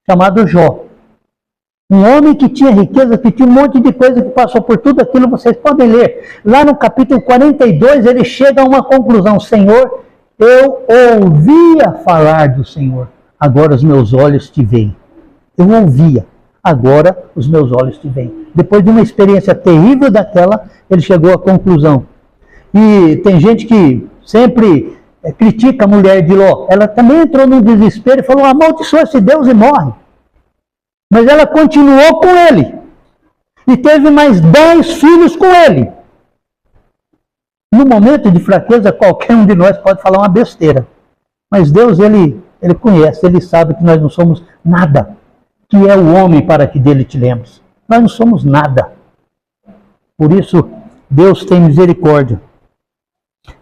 Speaker 1: chamado Jó. Um homem que tinha riqueza, que tinha um monte de coisa, que passou por tudo aquilo, vocês podem ler. Lá no capítulo 42, ele chega a uma conclusão, Senhor, Eu ouvia falar do Senhor, agora os meus olhos te veem. Eu ouvia, agora os meus olhos te veem. Depois de uma experiência terrível daquela, ele chegou à conclusão. E tem gente que sempre critica a mulher de Ló. Ela também entrou num desespero e falou, amaldiçoa esse Deus e morre. Mas ela continuou com ele. E teve mais 10 filhos com ele. No momento de fraqueza, qualquer um de nós pode falar uma besteira. Mas Deus, ele conhece, ele sabe que nós não somos nada. Que é o homem para que dele te lembres. Nós não somos nada. Por isso, Deus tem misericórdia.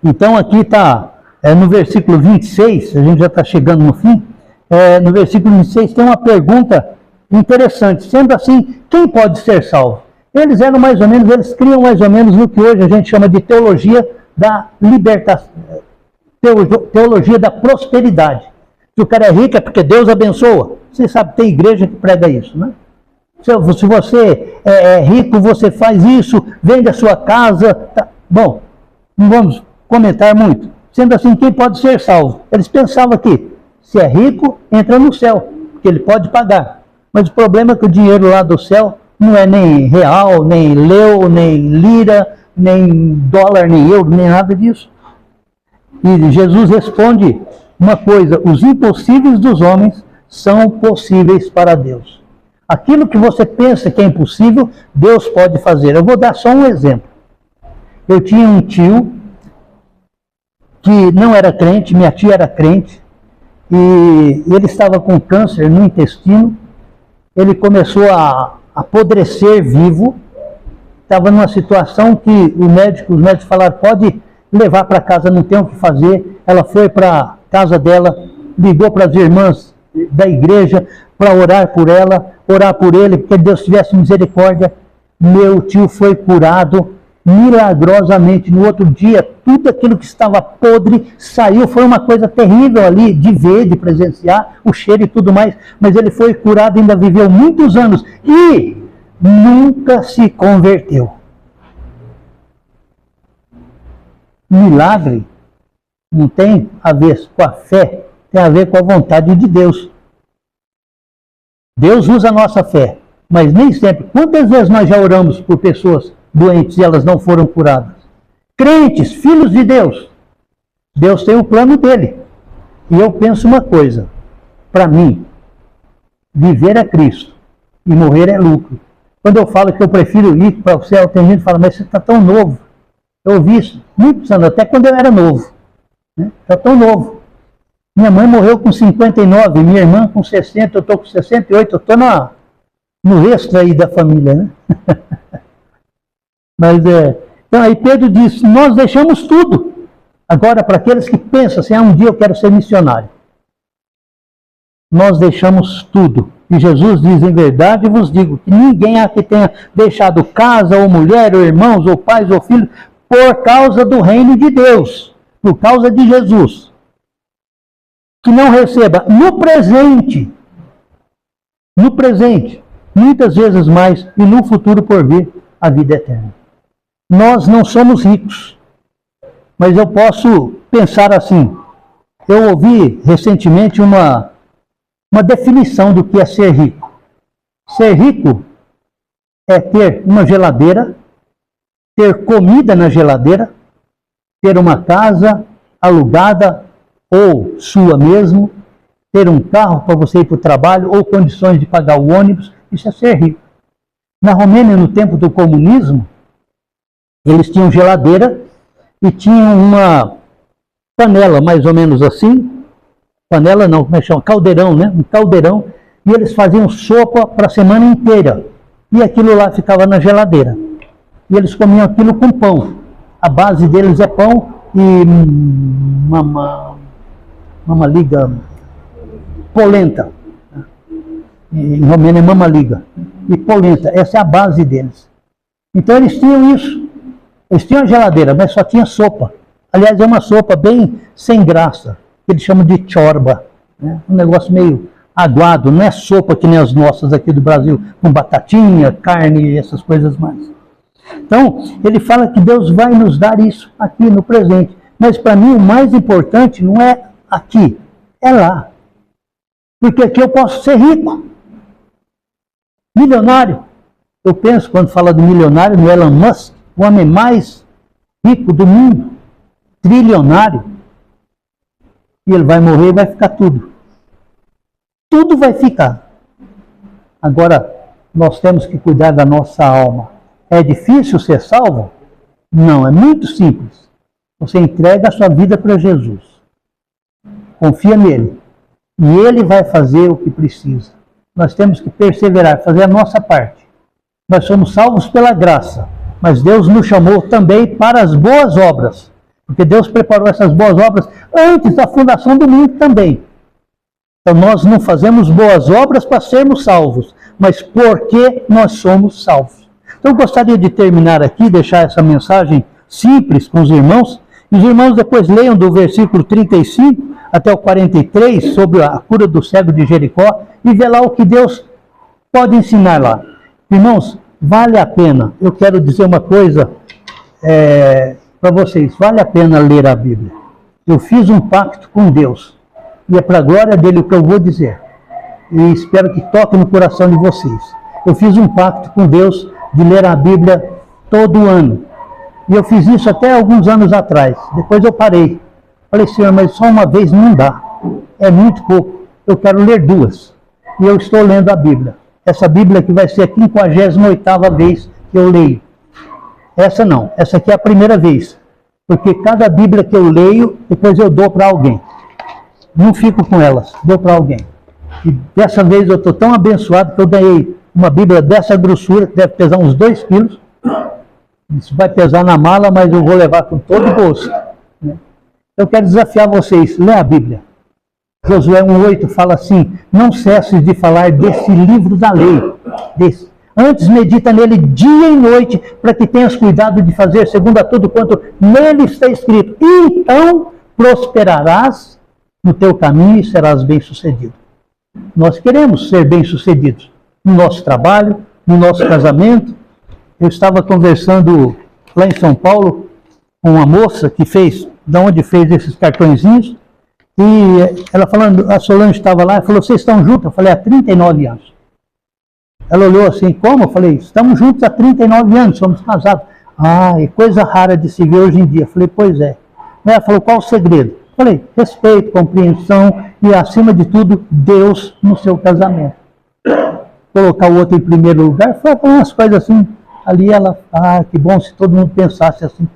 Speaker 1: Então aqui está, no versículo 26, a gente já está chegando no fim, no versículo 26 tem uma pergunta interessante. Sendo assim, quem pode ser salvo? Eles eram mais ou menos, eles criam mais ou menos no que hoje a gente chama de teologia da libertação, teologia da prosperidade. Se o cara é rico é porque Deus abençoa. Você sabe, tem igreja que prega isso, né? Se você é rico, você faz isso, vende a sua casa. Tá. Bom, não vamos comentar muito. Sendo assim, quem pode ser salvo? Eles pensavam que, se é rico, entra no céu, porque ele pode pagar. Mas o problema é que o dinheiro lá do céu não é nem real, nem leu, nem lira, nem dólar, nem euro, nem nada disso. E Jesus responde uma coisa: os impossíveis dos homens são possíveis para Deus. Aquilo que você pensa que é impossível, Deus pode fazer. Eu vou dar só um exemplo. Eu tinha um tio que não era crente, minha tia era crente, e ele estava com câncer no intestino. Ele começou a apodrecer vivo, estava numa situação que os médicos falaram, pode levar para casa, não tem o que fazer. Ela foi para a casa dela, ligou para as irmãs da igreja para orar por ela, orar por ele, porque Deus tivesse misericórdia. Meu tio foi curado milagrosamente. No outro dia, tudo aquilo que estava podre saiu. Foi uma coisa terrível ali de ver, de presenciar, o cheiro e tudo mais. Mas ele foi curado, ainda viveu muitos anos e nunca se converteu. Milagre não tem a ver com a fé, tem a ver com a vontade de Deus. Deus usa a nossa fé, mas nem sempre. Quantas vezes nós já oramos por pessoas doentes e elas não foram curadas? Crentes, filhos de Deus. Deus tem o plano dele. E eu penso uma coisa, para mim, viver é Cristo e morrer é lucro. Quando eu falo que eu prefiro ir para o céu, tem gente que fala, mas você está tão novo. Eu ouvi isso muitos anos, até quando eu era novo. Está tão novo. Minha mãe morreu com 59, minha irmã com 60, eu estou com 68, eu estou no extra aí da família, né? Mas, então aí Pedro diz, nós deixamos tudo. Agora, para aqueles que pensam assim, um dia eu quero ser missionário. Nós deixamos tudo. E Jesus diz, em verdade vos digo, que ninguém há que tenha deixado casa, ou mulher, ou irmãos, ou pais, ou filhos, por causa do reino de Deus, por causa de Jesus, que não receba no presente, muitas vezes mais, e no futuro por vir, a vida eterna. Nós não somos ricos, mas eu posso pensar assim. Eu ouvi recentemente uma definição do que é ser rico. Ser rico é ter uma geladeira, ter comida na geladeira, ter uma casa alugada ou sua mesmo, ter um carro para você ir para o trabalho ou condições de pagar o ônibus. Isso é ser rico. Na Romênia, no tempo do comunismo, eles tinham geladeira e tinham uma panela mais ou menos assim. Panela não, como é que chama? Caldeirão, né? Um caldeirão. E eles faziam sopa para a semana inteira. E aquilo lá ficava na geladeira. E eles comiam aquilo com pão. A base deles é pão e mamaliga, polenta. Em Romênia é mamaliga. E polenta, essa é a base deles. Então eles tinham isso. Eles tinham a geladeira, mas só tinha sopa. Aliás, é uma sopa bem sem graça, que eles chamam de chorba. Né? Um negócio meio aguado, não é sopa que nem as nossas aqui do Brasil, com batatinha, carne e essas coisas mais. Então, ele fala que Deus vai nos dar isso aqui no presente. Mas para mim o mais importante não é aqui, é lá. Porque aqui eu posso ser rico, milionário. Eu penso, quando fala do milionário, no Elon Musk, o homem mais rico do mundo, trilionário. E ele vai morrer e vai ficar tudo. Tudo vai ficar. Agora, nós temos que cuidar da nossa alma. É difícil ser salvo? Não, é muito simples. Você entrega a sua vida para Jesus. Confia nele. E ele vai fazer o que precisa. Nós temos que perseverar, fazer a nossa parte. Nós somos salvos pela graça, mas Deus nos chamou também para as boas obras. Porque Deus preparou essas boas obras antes da fundação do mundo também. Então nós não fazemos boas obras para sermos salvos, mas porque nós somos salvos. Então eu gostaria de terminar aqui, deixar essa mensagem simples com os irmãos. E os irmãos depois leiam do versículo 35 até o 43, sobre a cura do cego de Jericó, e ver lá o que Deus pode ensinar lá. Irmãos, vale a pena. Eu quero dizer uma coisa para vocês. Vale a pena ler a Bíblia. Eu fiz um pacto com Deus. E é para a glória dele o que eu vou dizer. E espero que toque no coração de vocês. Eu fiz um pacto com Deus de ler a Bíblia todo ano. E eu fiz isso até alguns anos atrás. Depois eu parei. Falei, Senhor, mas só uma vez não dá. É muito pouco. Eu quero ler 2. E eu estou lendo a Bíblia. Essa Bíblia que vai ser a 58ª vez que eu leio. Essa não. Essa aqui é a primeira vez. Porque cada Bíblia que eu leio, depois eu dou para alguém. Não fico com elas. Dou para alguém. E dessa vez eu estou tão abençoado que eu ganhei uma Bíblia dessa grossura, que deve pesar uns 2 quilos. Isso vai pesar na mala, mas eu vou levar com todo gosto. Eu quero desafiar vocês, lê a Bíblia. Josué 1,8 fala assim, não cesses de falar desse livro da lei. Antes medita nele dia e noite, para que tenhas cuidado de fazer segundo a tudo quanto nele está escrito. Então prosperarás no teu caminho e serás bem-sucedido. Nós queremos ser bem-sucedidos no nosso trabalho, no nosso casamento. Eu estava conversando lá em São Paulo com uma moça que fez, de onde fez esses cartõezinhos, e ela falando, a Solange estava lá e falou, vocês estão juntos? Eu falei, há 39 anos. Ela olhou assim, como? Eu falei, estamos juntos há 39 anos, somos casados. Ah, é coisa rara de se ver hoje em dia. Eu falei, pois é. Ela falou, qual o segredo? Eu falei, respeito, compreensão e, acima de tudo, Deus no seu casamento. Colocar o outro em primeiro lugar, foi umas coisas assim. Ali ela, que bom se todo mundo pensasse assim.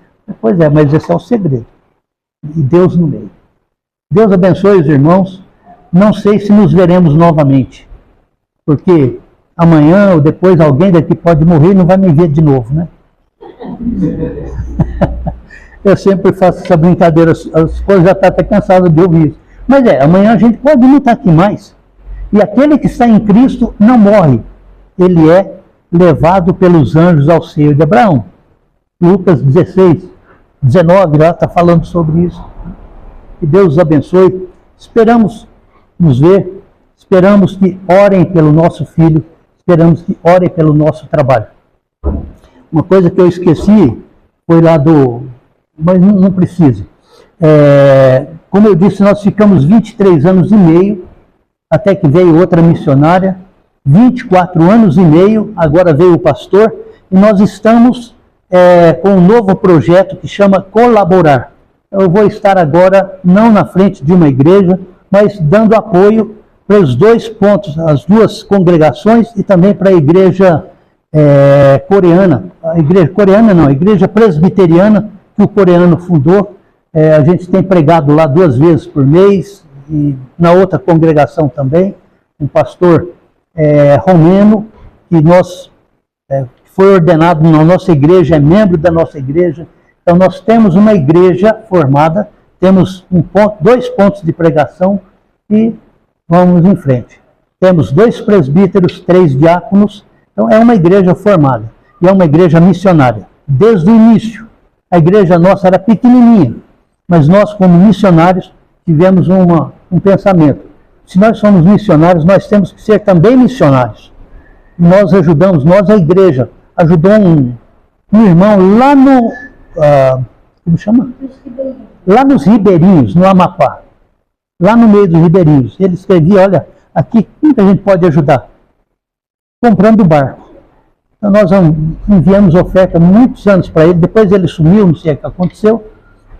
Speaker 1: Pois é, mas esse é o segredo. E Deus no meio. Deus abençoe os irmãos. Não sei se nos veremos novamente. Porque amanhã ou depois alguém daqui pode morrer e não vai me ver de novo, né? Eu sempre faço essa brincadeira. As coisas já estão até cansadas de ouvir isso. Mas amanhã a gente pode não estar aqui mais. E aquele que está em Cristo não morre. Ele é levado pelos anjos ao seio de Abraão. Lucas 16, 19, lá está falando sobre isso. Que Deus os abençoe. Esperamos nos ver. Esperamos que orem pelo nosso filho. Esperamos que orem pelo nosso trabalho. Uma coisa que eu esqueci foi lá do... Mas não precisa. Como eu disse, nós ficamos 23 anos e meio, até que veio outra missionária. 24 anos e meio, agora veio o pastor, e nós estamos com um novo projeto que chama Colaborar. Eu vou estar agora, não na frente de uma igreja, mas dando apoio para os 2 pontos, as 2 congregações, e também para a igreja coreana. A igreja coreana não, a igreja presbiteriana, que o coreano fundou. A gente tem pregado lá 2 vezes por mês, e na outra congregação também, um pastor romeno, que foi ordenado na nossa igreja, é membro da nossa igreja. Então nós temos uma igreja formada, temos 2 pontos de pregação e vamos em frente. Temos 2 presbíteros, 3 diáconos, então é uma igreja formada e é uma igreja missionária. Desde o início, a igreja nossa era pequenininha, mas nós como missionários tivemos um pensamento. Se nós somos missionários, nós temos que ser também missionários. Nós ajudamos, a igreja, ajudou um irmão lá no Como chama?
Speaker 4: Dos ribeirinhos.
Speaker 1: Lá nos ribeirinhos, no Amapá. Lá no meio dos ribeirinhos. Ele escrevia, olha, aqui, como que a gente pode ajudar? Comprando barco. Então nós enviamos oferta muitos anos para ele, depois ele sumiu, não sei o que aconteceu.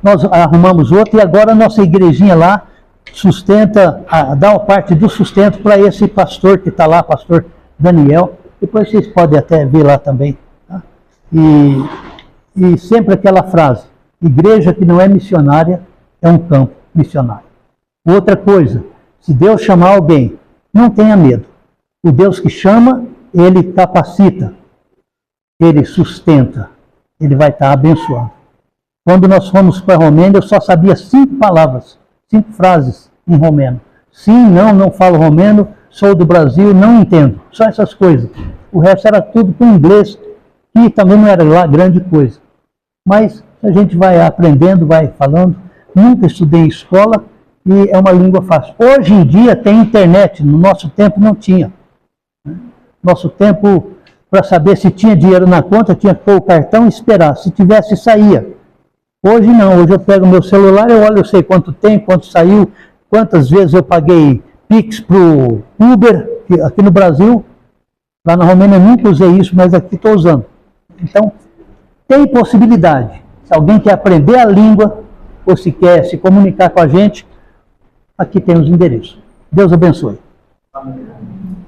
Speaker 1: Nós arrumamos outro e agora a nossa igrejinha lá sustenta, dá uma parte do sustento para esse pastor que está lá, pastor Daniel. Depois vocês podem até ver lá também. Tá? E sempre aquela frase, igreja que não é missionária é um campo missionário. Outra coisa, se Deus chamar alguém, não tenha medo. O Deus que chama, ele capacita, ele sustenta, ele vai estar abençoando. Quando nós fomos para a Romênia, eu só sabia 5 palavras, 5 frases em romeno. Sim, não falo romeno, sou do Brasil, não entendo. Só essas coisas. O resto era tudo com inglês, que também não era lá grande coisa. Mas a gente vai aprendendo, vai falando. Nunca estudei em escola e é uma língua fácil. Hoje em dia tem internet, no nosso tempo não tinha. Nosso tempo, para saber se tinha dinheiro na conta, tinha que pôr o cartão e esperar. Se tivesse, saía. Hoje não, hoje eu pego meu celular, eu olho, eu sei quanto tem, quanto saiu, quantas vezes eu paguei Pix para o Uber, aqui no Brasil. Lá na Romênia eu nunca usei isso, mas aqui estou usando. Então, tem possibilidade. Se alguém quer aprender a língua, ou se quer se comunicar com a gente, aqui tem os endereços. Deus abençoe.
Speaker 2: Amém.